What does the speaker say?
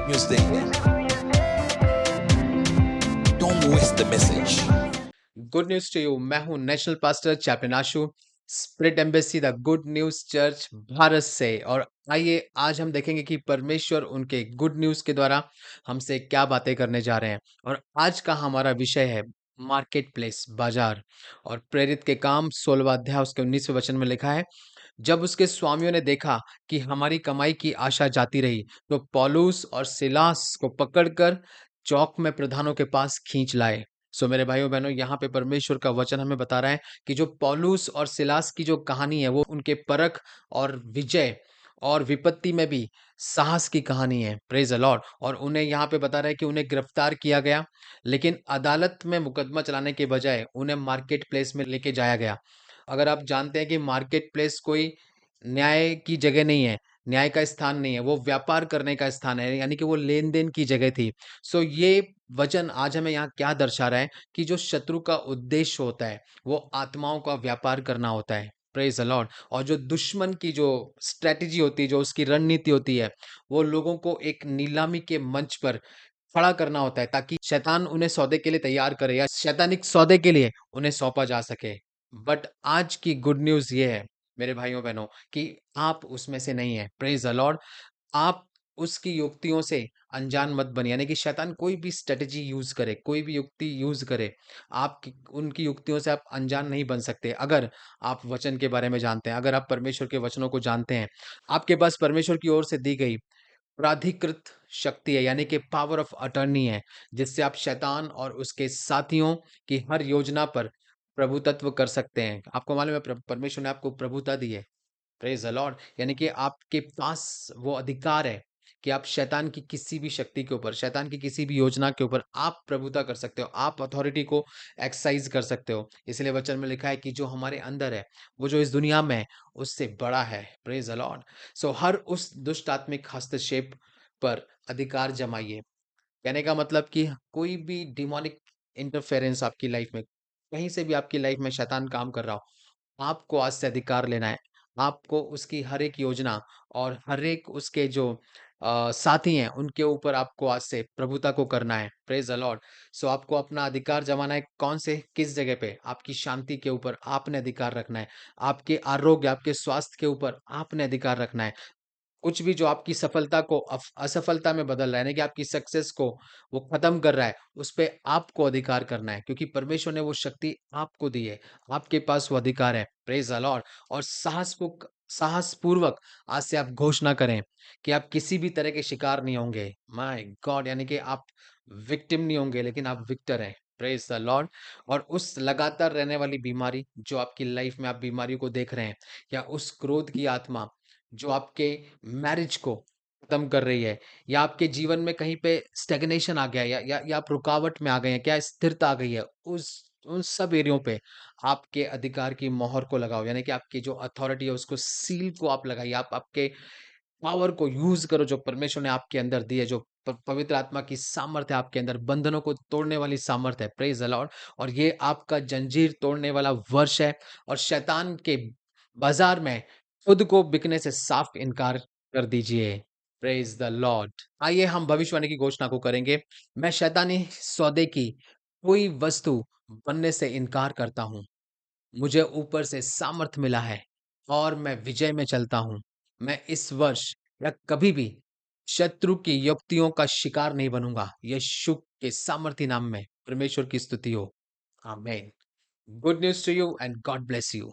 News देंगे। Don't waste the message. Good news to you. मैं हूं नेशनल पास्टर चैप्टन Ashu, spirit embassy the good news church Bharat से। और आइए आज हम देखेंगे कि परमेश्वर उनके गुड न्यूज के द्वारा हमसे क्या बातें करने जा रहे हैं। और आज का हमारा विषय है मार्केट प्लेस, बाजार। और प्रेरित के काम 16वां अध्याय उसके 19वें वचन में लिखा है, जब उसके स्वामियों ने देखा कि हमारी कमाई की आशा जाती रही, तो पौलुस और सिलास को पकड़कर चौक में प्रधानों के पास खींच लाए। सो मेरे भाइयों बहनों, यहाँ पे परमेश्वर का वचन हमें बता रहा है कि जो पौलुस और सिलास की जो कहानी है वो उनके परख और विजय और विपत्ति में भी साहस की कहानी है। Praise the Lord. और उन्हें यहाँ पे बता रहा है कि उन्हें गिरफ्तार किया गया, लेकिन अदालत में मुकदमा चलाने के बजाय उन्हें मार्केट प्लेस में लेके जाया गया। अगर आप जानते हैं कि मार्केट प्लेस कोई न्याय की जगह नहीं है, न्याय का स्थान नहीं है, वो व्यापार करने का स्थान है, यानी कि वो लेन-देन की जगह थी। सो ये वचन आज हमें यहाँ क्या दर्शा रहा है कि जो शत्रु का उद्देश्य होता है, वो आत्माओं का व्यापार करना होता है। Praise the Lord. और जो दुश्मन की जो स्ट्रैटेजी होती है, जो उसकी रणनीति होती है, वो लोगों को एक नीलामी के मंच पर खड़ा करना होता है, ताकि शैतान उन्हें सौदे के लिए तैयार करे या शैतानिक सौदे के लिए उन्हें सौंपा जा सके। बट आज की गुड न्यूज़ ये है मेरे भाइयों बहनों कि आप उसमें से नहीं हैं। Praise the Lord. आप उसकी युक्तियों से अनजान मत बनिए, यानी कि शैतान कोई भी स्ट्रेटजी यूज़ करे, कोई भी युक्ति यूज़ करे, आप की उनकी युक्तियों से आप अनजान नहीं बन सकते। अगर आप वचन के बारे में जानते हैं, अगर आप परमेश्वर के वचनों को जानते हैं, आपके पास परमेश्वर की ओर से दी गई प्राधिकृत शक्ति है, यानी कि पावर ऑफ अटर्नी है, जिससे आप शैतान और उसके साथियों की हर योजना पर प्रभुत्व कर सकते हैं। आपको मालूम है परमेश्वर ने आपको प्रभुता दी है। Praise the Lord. यानी कि आपके पास वो अधिकार है कि आप शैतान की किसी भी शक्ति के ऊपर, शैतान की किसी भी योजना के ऊपर आप प्रभुता कर सकते हो, आप अथॉरिटी को एक्सरसाइज कर सकते हो। इसलिए वचन में लिखा है कि जो हमारे अंदर है, वो जो इस दुनिया में है, उससे बड़ा है। Praise the lord. सो हर उस दुष्ट आत्मिक हस्तक्षेप पर अधिकार जमाइए। कहने का मतलब कि कोई भी डिमोनिक इंटरफेरेंस आपकी लाइफ में, कहीं से भी आपकी लाइफ में शैतान काम कर रहा हो, आपको आज से अधिकार लेना है। आपको उसकी हर एक योजना और हर एक उसके जो साथी हैं, उनके ऊपर आपको आज से प्रभुता को करना है। Praise the lord. सो आपको अपना अधिकार जमाना है कौन से, किस जगह पे? आपकी शांति के ऊपर आपने अधिकार रखना है। आपके आरोग्य, आपके स्वास्थ्य के ऊपर आपने अधिकार रखना है। कुछ भी जो आपकी सफलता को असफलता में बदल रहा है, यानी कि आपकी सक्सेस को वो खत्म कर रहा है, उस पे आपको अधिकार करना है, क्योंकि परमेश्वर ने वो शक्ति आपको दी है। आपके पास वो अधिकार है। Praise the Lord. और साहस पूर्वक आज से आप घोषणा करें कि आप किसी भी तरह के शिकार नहीं होंगे। माय गॉड, यानी कि आप विक्टिम नहीं होंगे, लेकिन आप विक्टर हैं। Praise the Lord. और उस लगातार रहने वाली बीमारी जो आपकी लाइफ में आप बीमारियों को देख रहे हैं, या उस क्रोध की आत्मा जो आपके मैरिज को खत्म कर रही है, या आपके जीवन में कहीं पे स्टैग्नेशन आ गया है, या आप रुकावट में आ गए हैं, क्या स्थिरता आ गई है, उस उन सब एरियो पे आपके अधिकार की मोहर को लगाओ, यानी कि आपकी जो अथॉरिटी है उसको सील को आप लगाइए। आप आपके पावर को यूज करो जो परमेश्वर ने आपके अंदर दी है, जो पवित्र आत्मा की सामर्थ्य है आपके अंदर, बंधनों को तोड़ने वाली सामर्थ्य है। Praise the Lord. और ये आपका जंजीर तोड़ने वाला वर्ष है। और शैतान के बाजार में खुद को बिकने से साफ इनकार कर दीजिए। Praise the Lord. आइए हम भविष्यवाणी की घोषणा को करेंगे। मैं शैतानी सौदे की कोई वस्तु बनने से इनकार करता हूँ। मुझे ऊपर से सामर्थ मिला है और मैं विजय में चलता हूँ। मैं इस वर्ष या कभी भी शत्रु की युक्तियों का शिकार नहीं बनूंगा। यीशु के सामर्थी नाम में परमेश्वर की स्तुति हो। आमीन। Good news to you and God bless you.